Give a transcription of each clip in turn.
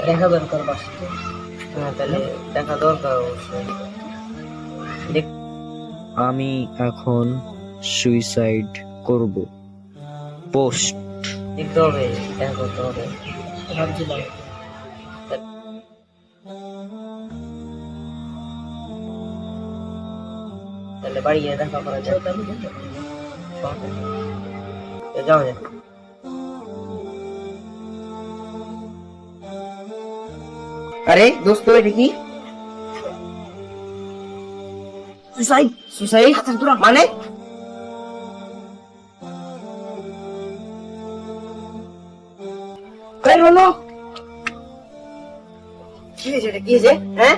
দেখা দরকার বাসতে। হ্যাঁ তাহলে দেখা দরকার অবশ্যই। আমি এখন সুইসাইড করব। পোস্ট। দেখতে হবে, দেখা করতে হবে ভাবছিলাম। তাহলে বাড়ি গিয়ে দেখা করা যায়। যাও যায়। আরে দোস্ত এটা কি? সুসাইড? সুসাইড মানে? কি হলো? কি হয়েছে? এটা কি হয়েছে? হ্যাঁ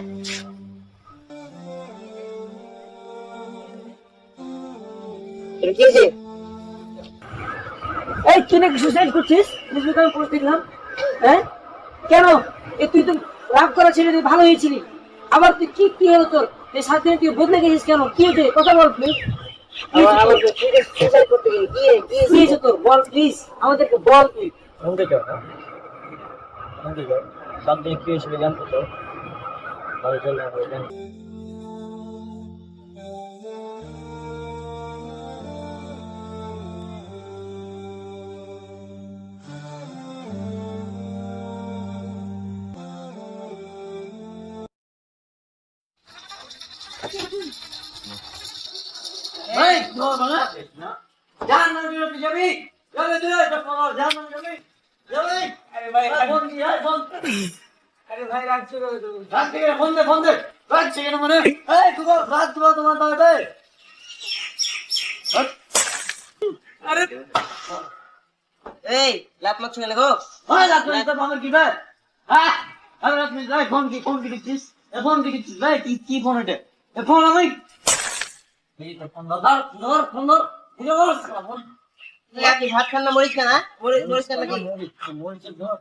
এটা কি হয়েছে? এই তুই নাকি সুসাইড করছিস? ফেসবুকে আমি পোস্ট দেখলাম। হ্যাঁ কেন? তুই তো রাগ করা ছেড়ে দিয়ে ভালো হয়েছিলি, আবার তুই কি কি হলো তোর? এই 7 দিনে তুই বদলে গেছিস কেন? কি হয়েছে কথা বল প্লিজ। কি হয়েছে তোর বল প্লিজ, আমাদেরকে বল তুই। শুনতে চাও না? শুনতে চাও? 7 দিন কি হয়েছিল জানতে চাও? তাহলে চল না ওই জানি। এই তোর বাবা না জান না তুই যাবি চলে দে তো পড়া জান না যাবি যাবি আরে ভাই ফোন দিয়া ফোন আরে ভাই রাখছো রাখ থেকে ফোন দে রাখছে কেন মানে এই তুই রাত তোমার দাদা আরে এই লাত মারছ কেন গো? ভাই রাত তো আমার কি ভাই হ্যাঁ আরে রাত মিনিট ভাই ফোন কি দিছিস ফোন দিছিস ভাই কি ফোন এটা ফোন আমি এই তো ফোন ধর ফোন তুই কি ভাত খান না মরিস কেন? মরিস কেন নাকি? মরিচ ধর